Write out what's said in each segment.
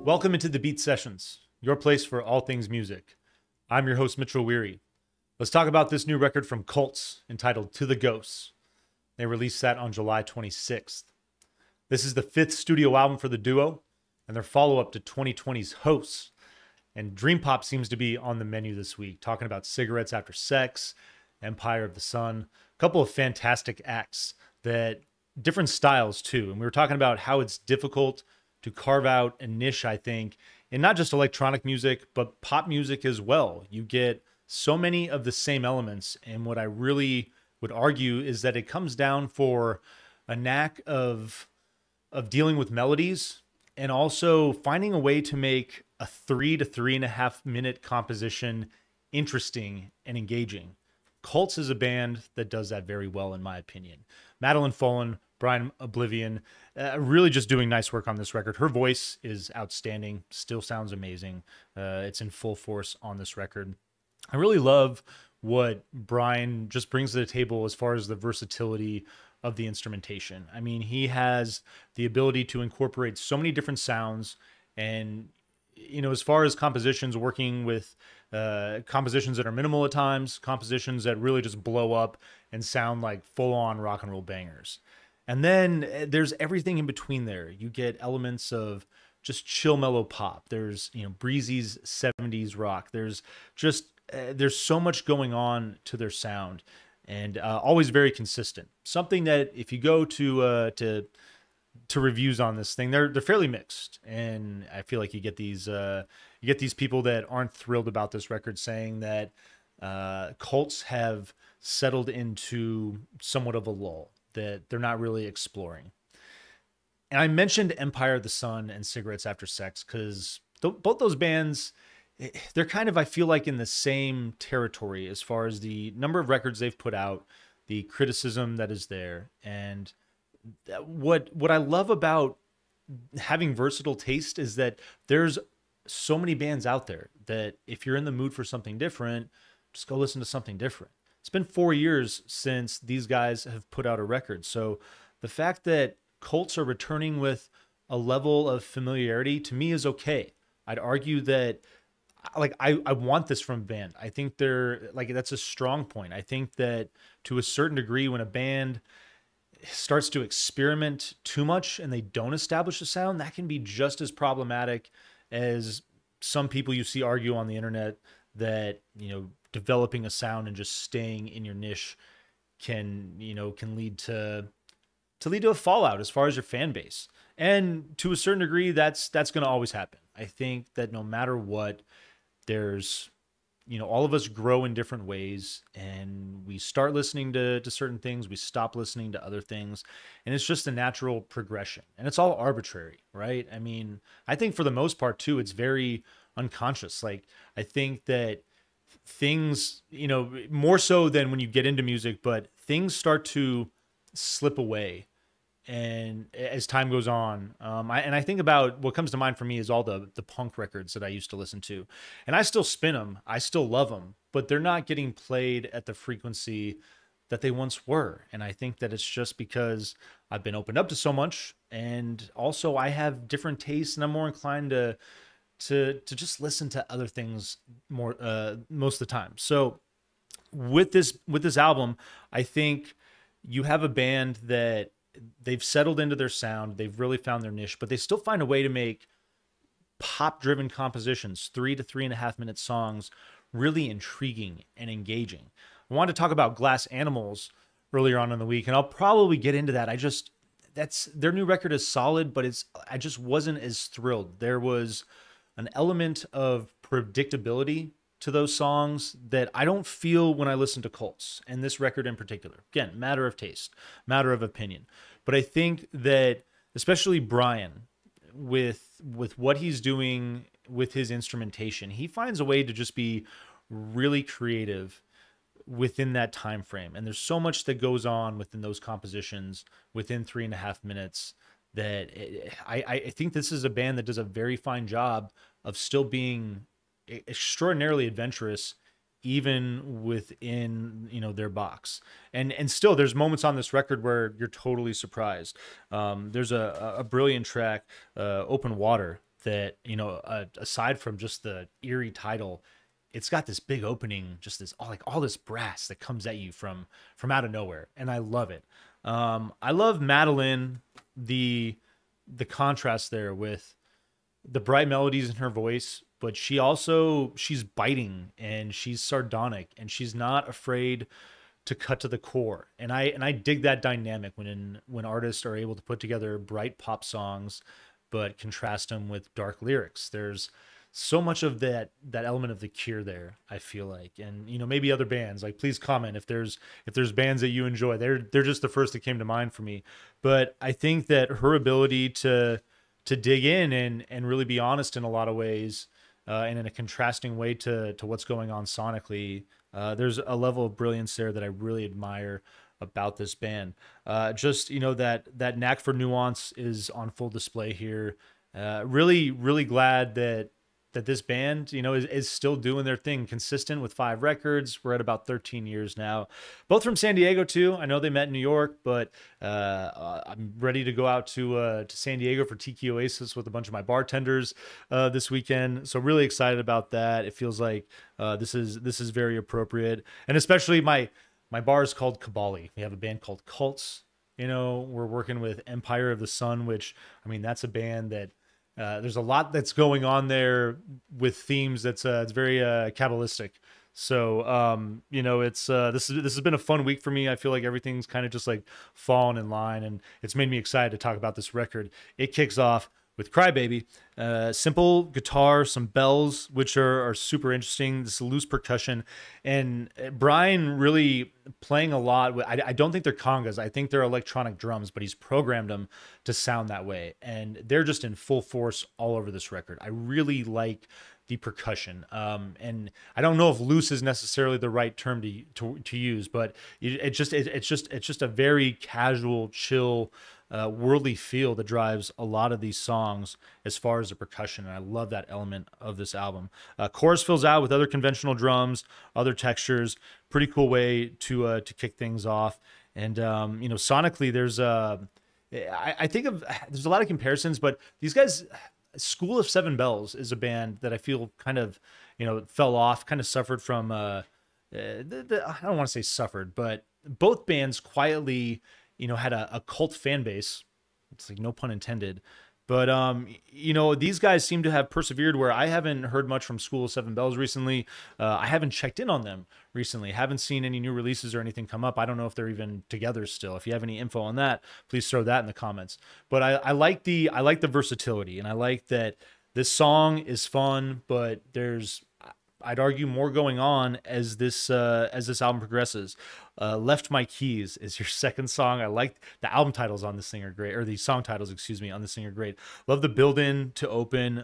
Welcome into the Beat Sessions, your place for all things music. I'm your host, Mitchell Weary. Let's talk about this new record from Cults entitled To the Ghosts. They released that on July 26th. This is the fifth studio album for the duo and their follow-up to 2020's Hosts. And Dream Pop seems to be on the menu this week, talking about Cigarettes After Sex, Empire of the Sun, a couple of fantastic acts that different styles too. And we were talking about how it's difficult to carve out a niche, I think, in not just electronic music, but pop music as well. You get so many of the same elements. And what I really would argue is that it comes down for a knack of dealing with melodies and also finding a way to make a 3 to 3.5 minute composition interesting and engaging. Cults is a band that does that very well, in my opinion. Madeline Folan, Brian Oblivion, really just doing nice work on this record. Her voice is outstanding, still sounds amazing. It's in full force on this record. I really love what Brian just brings to the table as far as the versatility of the instrumentation. I mean, he has the ability to incorporate so many different sounds, and as far as compositions, working with compositions that are minimal at times, compositions that really just blow up and sound like full-on rock and roll bangers. And then there's everything in between there. You get elements of just chill, mellow pop. There's, Breezy's 70s rock. There's so much going on to their sound, and always very consistent. Something that if you go to reviews on this thing, they're fairly mixed, and I feel like you get these people that aren't thrilled about this record saying that Cults have settled into somewhat of a lull, that they're not really exploring. And I mentioned Empire of the Sun and Cigarettes After Sex because both those bands, they're kind of, I feel like, in the same territory as far as the number of records they've put out, the criticism that is there. And what I love about having versatile taste is that there's so many bands out there that if you're in the mood for something different, just go listen to something different. It's been 4 years since these guys have put out a record. So the fact that Cults are returning with a level of familiarity to me is okay. I'd argue that I want this from a band. I think that's a strong point. I think that to a certain degree, when a band starts to experiment too much and they don't establish a sound, that can be just as problematic as some people you see argue on the internet that, developing a sound and just staying in your niche can lead to a fallout as far as your fan base. And to a certain degree, that's going to always happen. I think that no matter what, there's, all of us grow in different ways, and we start listening to certain things, we stop listening to other things, and it's just a natural progression, and it's all arbitrary, right? I mean, I think for the most part too, it's very unconscious. Like, I think that things, more so than when you get into music, but things start to slip away and as time goes on. I think about what comes to mind for me is all the punk records that I used to listen to, and I still spin them, I still love them, but they're not getting played at the frequency that they once were. And I think that it's just because I've been opened up to so much, and also I have different tastes, and I'm more inclined to just listen to other things more most of the time. So with this album, I think you have a band that they've settled into their sound, they've really found their niche, but they still find a way to make pop-driven compositions, 3 to 3.5 minute songs, really intriguing and engaging. I wanted to talk about Glass Animals earlier on in the week, and I'll probably get into that. That's their new record is solid, but I just wasn't as thrilled. There was an element of predictability to those songs that I don't feel when I listen to Cults, and this record in particular. Again, matter of taste, matter of opinion. But I think that especially Brian, with what he's doing with his instrumentation, he finds a way to just be really creative within that time frame. And there's so much that goes on within those compositions within 3.5 minutes that I think this is a band that does a very fine job of still being extraordinarily adventurous even within their box, and still there's moments on this record where you're totally surprised. There's a brilliant track, Open Water, that, aside from just the eerie title, it's got this big opening, just this all this brass that comes at you from out of nowhere, and I love it. I love Madeline, the contrast there with the bright melodies in her voice, but she's biting and she's sardonic and she's not afraid to cut to the core. And I dig that dynamic when artists are able to put together bright pop songs but contrast them with dark lyrics. There's so much of that element of The Cure there, I feel like. And maybe other bands, like, please comment if there's bands that you enjoy. They're just the first that came to mind for me. But I think that her ability to dig in and really be honest in a lot of ways, and in a contrasting way to what's going on sonically, there's a level of brilliance there that I really admire about this band. Just that knack for nuance is on full display here. Really, really glad that this band, is still doing their thing, consistent with 5 records. We're at about 13 years now, both from San Diego too. I know they met in New York, but I'm ready to go out to San Diego for Tiki Oasis with a bunch of my bartenders this weekend. So really excited about that. It feels like this is very appropriate, and especially my bar is called Kabali. We have a band called Cults. We're working with Empire of the Sun, which, I mean, that's a band that there's a lot that's going on there with themes it's very Kabbalistic. So this has been a fun week for me. I feel like everything's kind of just like fallen in line, and it's made me excited to talk about this record. It kicks off with Crybaby, simple guitar, some bells, which are super interesting. This loose percussion, and Brian really playing a lot. I don't think they're congas. I think they're electronic drums, but he's programmed them to sound that way, and they're just in full force all over this record. I really like the percussion, and I don't know if loose is necessarily the right term to use, but it's just a very casual, chill, worldly feel that drives a lot of these songs as far as the percussion, and I love that element of this album. Chorus fills out with other conventional drums, other textures. Pretty cool way to kick things off. And sonically, there's there's a lot of comparisons, but these guys, School of Seven Bells is a band that I feel kind of fell off, kind of suffered from I don't want to say suffered, but both bands quietly had a cult fan base. It's like, no pun intended. But, these guys seem to have persevered, where I haven't heard much from School of Seven Bells recently. I haven't checked in on them recently. Haven't seen any new releases or anything come up. I don't know if they're even together still. If you have any info on that, please throw that in the comments. But I like the versatility, and I like that this song is fun, but there's, I'd argue, more going on as this album progresses. Left My Keys is your second song. I like the album titles on this thing are great, or the song titles, excuse me, on this thing are great. Love the build in to open.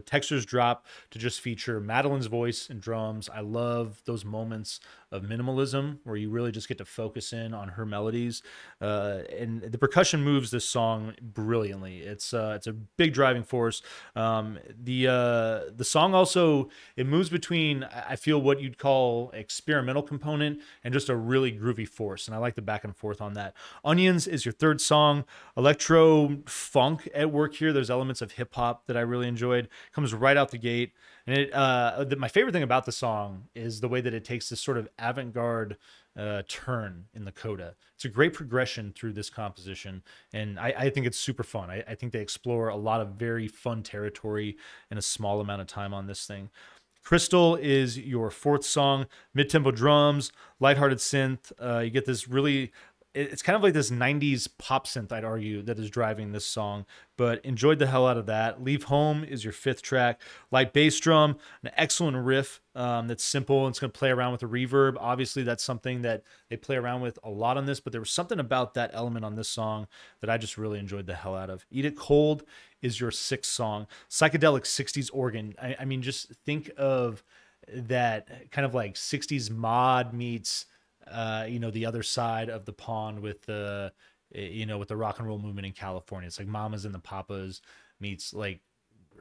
Textures drop to just feature Madeline's voice and drums. I love those moments of minimalism where you really just get to focus in on her melodies. And the percussion moves this song brilliantly. It's a big driving force. The song also, it moves between, I feel, what you'd call experimental component and just a really groovy force, and I like the back and forth on that. Onions is your third song. Electro funk at work here. There's elements of hip hop that I really enjoyed. Comes right out the gate, and my favorite thing about the song is the way that it takes this sort of avant-garde turn in the coda. It's a great progression through this composition, and I think it's super fun. I think they explore a lot of very fun territory in a small amount of time on this thing. Crystal is your fourth song. Mid-tempo drums, lighthearted synth. You get this really, it's kind of like this 90s pop synth, I'd argue, that is driving this song, but enjoyed the hell out of that. Leave Home is your fifth track. Light bass drum, an excellent riff that's simple. It's going to play around with the reverb. Obviously, that's something that they play around with a lot on this, but there was something about that element on this song that I just really enjoyed the hell out of. Eat It Cold is your sixth song. Psychedelic 60s organ. I mean, just think of that kind of like 60s mod meets the other side of the pond with with the rock and roll movement in California. It's like Mamas and the Papas meets like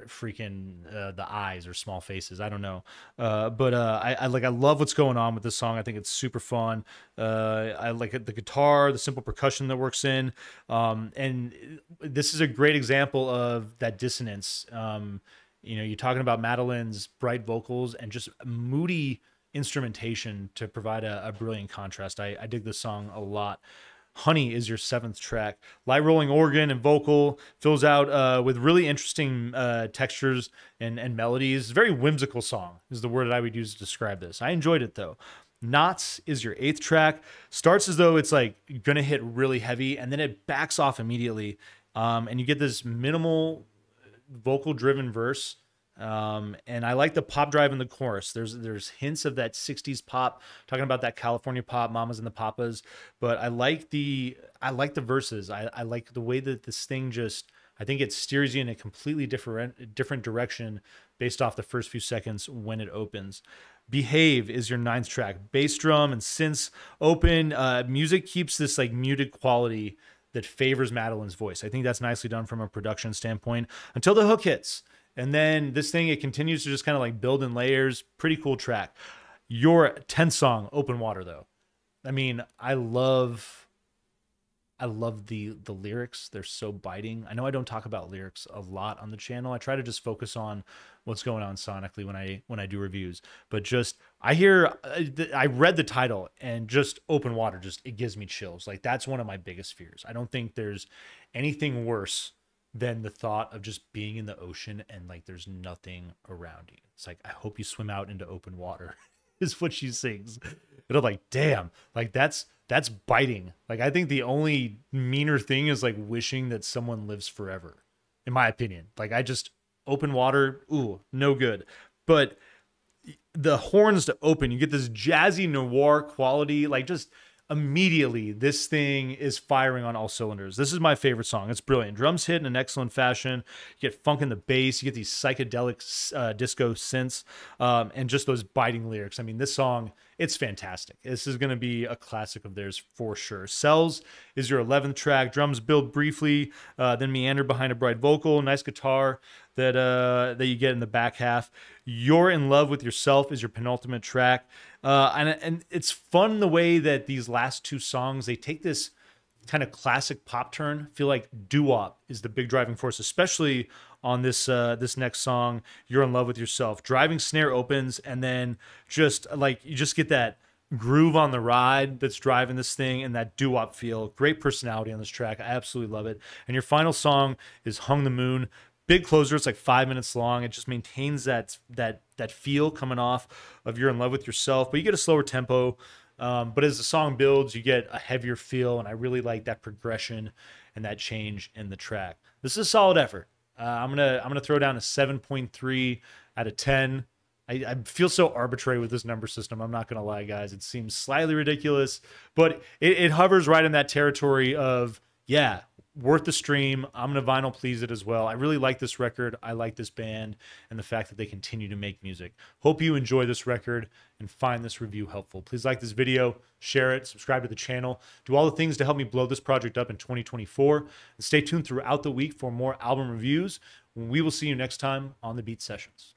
freaking the eyes or small faces. I don't know. I love what's going on with this song. I think it's super fun. I like the guitar, the simple percussion that works in. And this is a great example of that dissonance. You're talking about Madeline's bright vocals and just moody instrumentation to provide a brilliant contrast. I dig this song a lot. Honey is your 7th track. Light rolling organ and vocal fills out with really interesting textures and melodies. Very whimsical song is the word that I would use to describe this. I enjoyed it though. Knots is your 8th track. Starts as though it's like gonna hit really heavy and then it backs off immediately. And you get this minimal vocal driven verse. And I like the pop drive in the chorus. There's hints of that 60s pop, talking about that California pop, Mamas and the Papas, but I like the verses. I like the way that this thing just, I think it steers you in a completely different direction based off the first few seconds when it opens. Behave is your 9th track. Bass drum and synths open. Music keeps this like muted quality that favors Madeline's voice. I think that's nicely done from a production standpoint until the hook hits. And then this thing, it continues to just kind of like build in layers. Pretty cool track. Your 10th song, Open Water, though. I mean, I love the lyrics. They're so biting. I know I don't talk about lyrics a lot on the channel. I try to just focus on what's going on sonically when I do reviews. But just I read the title and just Open Water, just it gives me chills. Like that's one of my biggest fears. I don't think there's anything worse than the thought of just being in the ocean and like there's nothing around you. It's like, I hope you swim out into open water is what she sings. And I'm like, damn, like that's biting. Like I think the only meaner thing is like wishing that someone lives forever, in my opinion. Like I just, open water, ooh, no good. But the horns to open, you get this jazzy noir quality, like just immediately this thing is firing on all cylinders. This is my favorite song. It's brilliant. Drums hit in an excellent fashion. You get funk in the bass. You get these psychedelic disco synths and just those biting lyrics. I mean, this song, it's fantastic. This is going to be a classic of theirs for sure. Cells is your 11th track. Drums build briefly, then meander behind a bright vocal. Nice guitar that you get in the back half. You're in Love with Yourself is your penultimate track. And it's fun the way that these last two songs, they take this kind of classic pop turn. I feel like doo-wop is the big driving force, especially on this next song, You're in Love with Yourself. Driving snare opens, and then just like you just get that groove on the ride that's driving this thing and that doo-wop feel. Great personality on this track. I absolutely love it. And your final song is Hung the Moon. Big closer. It's like 5 minutes long. It just maintains that feel coming off of You're in Love with Yourself, but you get a slower tempo. But as the song builds, you get a heavier feel, and I really like that progression and that change in the track. This is a solid effort. I'm gonna throw down a 7.3 out of 10. I feel so arbitrary with this number system. I'm not gonna lie, guys. It seems slightly ridiculous, but it hovers right in that territory of, yeah, worth the stream. I'm gonna vinyl please it as well. I really like this record. I like this band and the fact that they continue to make music. Hope you enjoy this record and find this review helpful. Please like this video, share it, subscribe to the channel, do all the things to help me blow this project up in 2024, and stay tuned throughout the week for more album reviews. We will see you next time on the Beat Sessions.